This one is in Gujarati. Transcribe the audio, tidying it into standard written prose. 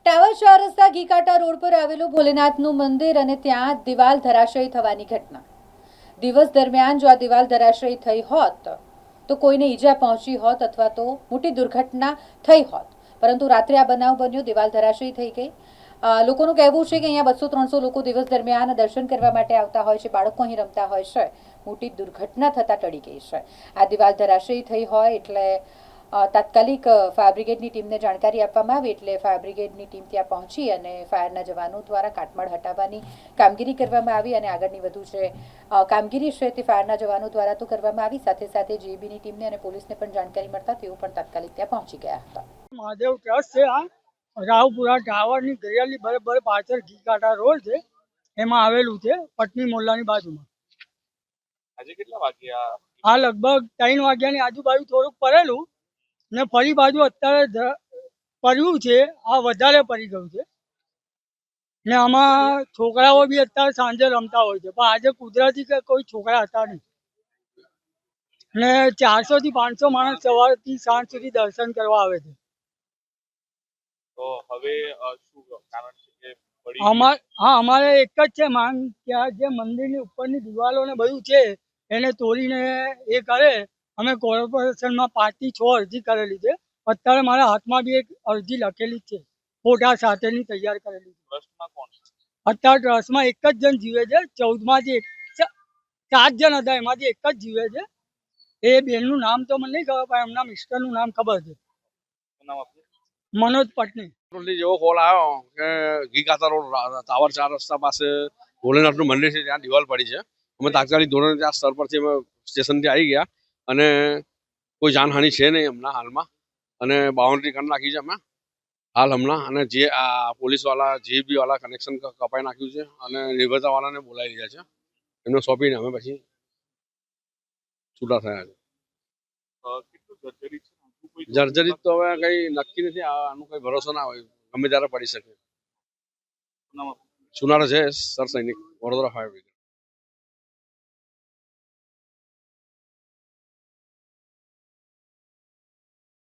ટાવર ચાર રસ્તા ઘીકાટા રોડ પર આવેલું ભોલેનાથનું મંદિર અને ત્યાં દિવાલ ધરાશયી થવાની ઘટના. દિવસ દરમિયાન જો આ દિવાલ ધરાશયી થઈ હોત તો કોઈને ઈજા પહોંચી હોત અથવા તો મોટી દુર્ઘટના થઈ હોત, પરંતુ રાત્રે આ બનાવ બન્યો, દિવાલ ધરાશયી થઈ ગઈ. લોકોનું કહેવું છે કે અહીંયા 200-300 લોકો દિવસ દરમિયાન દર્શન કરવા માટે આવતા હોય છે, બાળકો અહીં રમતા હોય છે. મોટી દુર્ઘટના થતાં ટળી ગઈ છે. આ દિવાલ ધરાશયી થઈ હોય એટલે તાત્કાલિક ફાયર બ્રિગેડની ટીમને જાણકારી આપવામાં આવી, એટલે ફાયર બ્રિગેડની ટીમ ત્યાં પહોંચી અને ફાયરના જવાનો દ્વારા કાટમાળ હટાવવાની કામગીરી કરવામાં આવી અને આગળની વધુ જે કામગીરી છે તે ફાયરના જવાનો દ્વારા તો કરવામાં આવી. સાથે સાથે જીબીની ટીમને અને પોલીસને પણ જાણકારી મળતા તેઓ પણ તાત્કાલિક ત્યાં પહોંચી ગયા હતા. મહાદેવ ટ્રસ્ટ છે આ રાવપુરા ટાવરની ઘડિયાળની બરાબર પાછળ ઘીકાટા રોડ છે, એમાં આવેલું છે, પટની મોલ્લાની બાજુમાં. આજે કેટલા વાગ્યા? આ લગભગ 3 વાગ્યાની આજુબાજુ થોડુંક પડેલું ને ફરી બાજુ અત્યારે પડ્યું છે. આ વધારે પડી ગયું છે ને આમાં છોકરાઓ બી અત્યારે સાંજે રમતા હોય છે, પણ આજે કુદરતી કે કોઈ છોકરા હતા નહીં ને 400 થી 500 માણસ સવારથી સાંજ સુધી દર્શન કરવા આવે છે. તો હવે શું કારણ છે કે પડી? અમારે એક જ છે માંગ કે આ જે મંદિરની ઉપરની દિવાલો ને બધું છે એને તોડીને એ કરે. અમે કોર્પોરેશનમાં 5 થી 6 અરજી કરેલી છે. અત્યારે મારા હાથમાં બી એક અરજી લખેલી છે, ફોટા સાથેની તૈયાર કરેલી છે. ટ્રસ્ટમાં કોણ છે? અત્યારે ટ્રસ્ટમાં એક જ જણ જીવે છે. 14માંથી 7 જણ હતા, એમાંથી એક જ જીવે છે. એ બેનનું નામ તો મને નહીં ખબર, પણ એમના મિસ્ટરનું નામ ખબર છે, શું નામ આપનું? મનોજ પટની. જેવો કોલ આવ્યો કે ઘીકાતા રોડ ટાવર 4 રસ્તા પાસે ભોલેનાથનું મંદિર છે, ત્યાં દિવાલ પડી છે. અમે તાત્કાલિક ધોરણે ત્યાં સ્થળ પરથી અમે સ્ટેશનથી આવી ગયા અને કોઈ જાનહાનિ છે નહીં હમણાં હાલમાં, અને બાઉન્ડ્રી કરી નાખી છે અમે હાલ હમણાં. અને જે આ પોલીસવાળા જીબી વાળા કનેક્શન કપાઈ નાખ્યું છે અને નિર્ભરતાવાળાને બોલાવી રહ્યા છે, એમને સોંપીને અમે પછી છૂટા થયા છે. કેટલું જર્જરિત છે? હજુ કોઈ જર્જરિત તો હવે કંઈ નક્કી નથી, આનું કંઈ ભરોસો ના હોય, ગમે ત્યારે પડી શકે. શું નામ આપનું? સુનારો છે સર સૈનિક, વડોદરા ફાયર બ્રિગેડ.